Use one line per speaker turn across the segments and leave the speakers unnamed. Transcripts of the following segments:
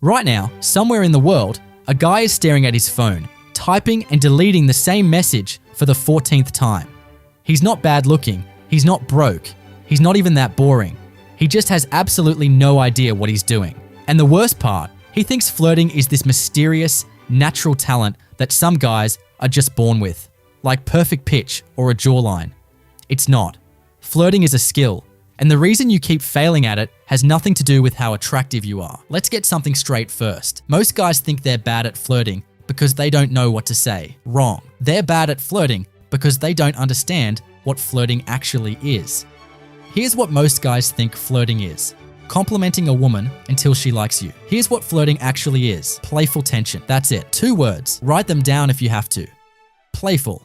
Right now, somewhere in the world, a guy is staring at his phone, typing and deleting the same message for the 14th time. He's not bad looking, he's not broke, he's not even that boring. He just has absolutely no idea what he's doing. And the worst part, he thinks flirting is this mysterious, natural talent that some guys are just born with, like perfect pitch or a jawline. It's not. Flirting is a skill, and the reason you keep failing at it has nothing to do with how attractive you are. Let's get something straight first. Most guys think they're bad at flirting because they don't know what to say. Wrong. They're bad at flirting because they don't understand what flirting actually is. Here's what most guys think flirting is. Complimenting a woman until she likes you. Here's what flirting actually is. Playful tension. That's it. 2 words. Write them down if you have to. Playful.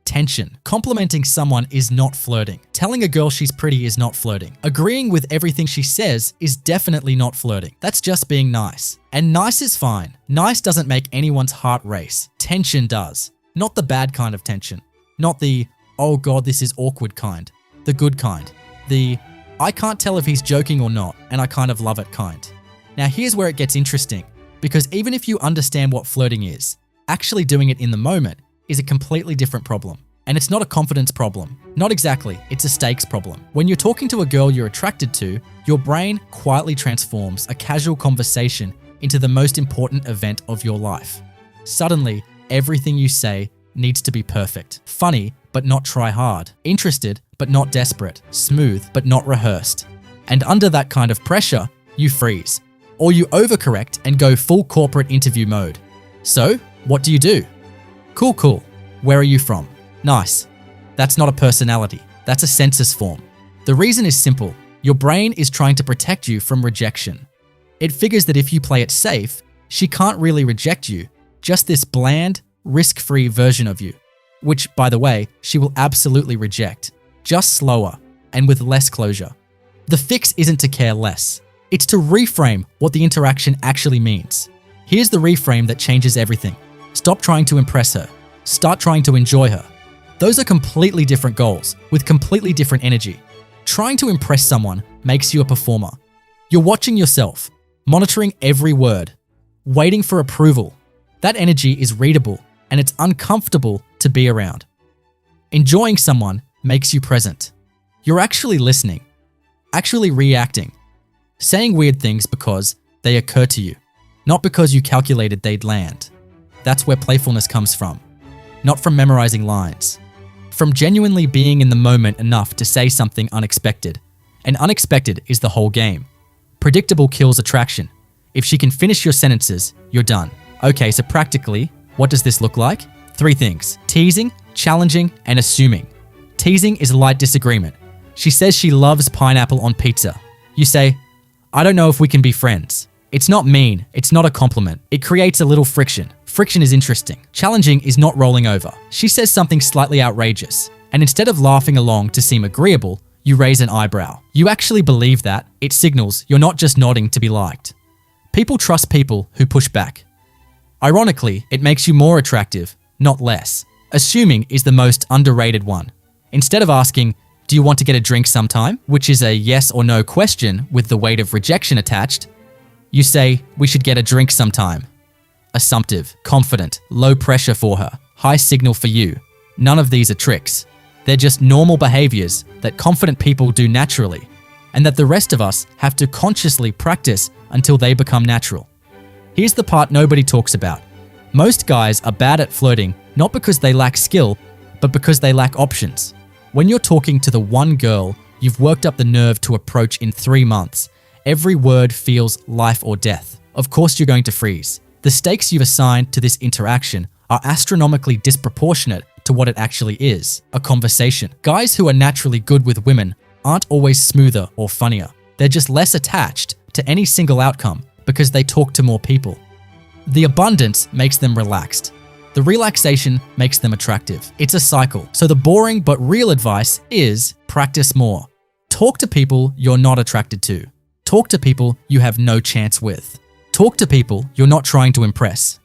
Tension. Complimenting someone is not flirting. Telling a girl she's pretty is not flirting. Agreeing with everything she says is definitely not flirting. That's just being nice. And nice is fine. Nice doesn't make anyone's heart race. Tension does. Not the bad kind of tension. Not the, oh god, this is awkward kind. The good kind. The, I can't tell if he's joking or not, and I kind of love it kind. Now here's where it gets interesting, because even if you understand what flirting is, actually doing it in the moment is a completely different problem. And it's not a confidence problem. Not exactly, it's a stakes problem. When you're talking to a girl you're attracted to, your brain quietly transforms a casual conversation into the most important event of your life. Suddenly, everything you say needs to be perfect. Funny, but not try hard. Interested, but not desperate. Smooth, but not rehearsed. And under that kind of pressure, you freeze. Or you overcorrect and go full corporate interview mode. So, what do? Cool. Where are you from? Nice. That's not a personality. That's a census form. The reason is simple. Your brain is trying to protect you from rejection. It figures that if you play it safe, she can't really reject you, just this bland, risk-free version of you. Which, by the way, she will absolutely reject. Just slower and with less closure. The fix isn't to care less. It's to reframe what the interaction actually means. Here's the reframe that changes everything. Stop trying to impress her. Start trying to enjoy her. Those are completely different goals with completely different energy. Trying to impress someone makes you a performer. You're watching yourself, monitoring every word, waiting for approval. That energy is readable and it's uncomfortable to be around. Enjoying someone makes you present. You're actually listening, actually reacting, saying weird things because they occur to you, not because you calculated they'd land. That's where playfulness comes from, not from memorizing lines. From genuinely being in the moment enough to say something unexpected. And unexpected is the whole game. Predictable kills attraction. If she can finish your sentences, you're done. Okay, so practically, what does this look like? 3 things: teasing, challenging, and assuming. Teasing is light disagreement. She says she loves pineapple on pizza. You say, I don't know if we can be friends. It's not mean, it's not a compliment. It creates a little friction. Friction is interesting. Challenging is not rolling over. She says something slightly outrageous, and instead of laughing along to seem agreeable, you raise an eyebrow. You actually believe that. It signals you're not just nodding to be liked. People trust people who push back. Ironically, it makes you more attractive, not less. Assuming is the most underrated one. Instead of asking, do you want to get a drink sometime, which is a yes or no question with the weight of rejection attached, you say, we should get a drink sometime. Assumptive, confident, low pressure for her, high signal for you. None of these are tricks. They're just normal behaviors that confident people do naturally, and that the rest of us have to consciously practice until they become natural. Here's the part nobody talks about. Most guys are bad at flirting not because they lack skill, but because they lack options. When you're talking to the one girl you've worked up the nerve to approach in 3 months, every word feels life or death. Of course you're going to freeze. The stakes you've assigned to this interaction are astronomically disproportionate to what it actually is, a conversation. Guys who are naturally good with women aren't always smoother or funnier. They're just less attached to any single outcome because they talk to more people. The abundance makes them relaxed. The relaxation makes them attractive. It's a cycle. So the boring but real advice is practice more. Talk to people you're not attracted to. Talk to people you have no chance with. Talk to people you're not trying to impress.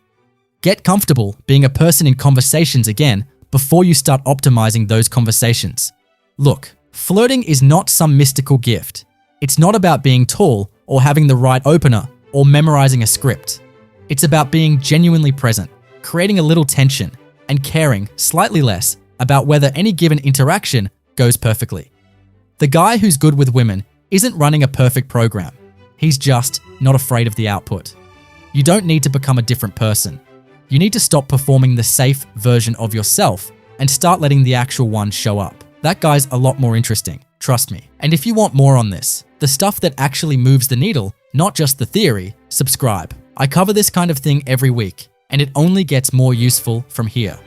Get comfortable being a person in conversations again before you start optimizing those conversations. Look, flirting is not some mystical gift. It's not about being tall or having the right opener or memorizing a script. It's about being genuinely present, creating a little tension, and caring slightly less about whether any given interaction goes perfectly. The guy who's good with women isn't running a perfect program. He's just not afraid of the output. You don't need to become a different person. You need to stop performing the safe version of yourself and start letting the actual one show up. That guy's a lot more interesting, trust me. And if you want more on this, the stuff that actually moves the needle, not just the theory, subscribe. I cover this kind of thing every week, and it only gets more useful from here.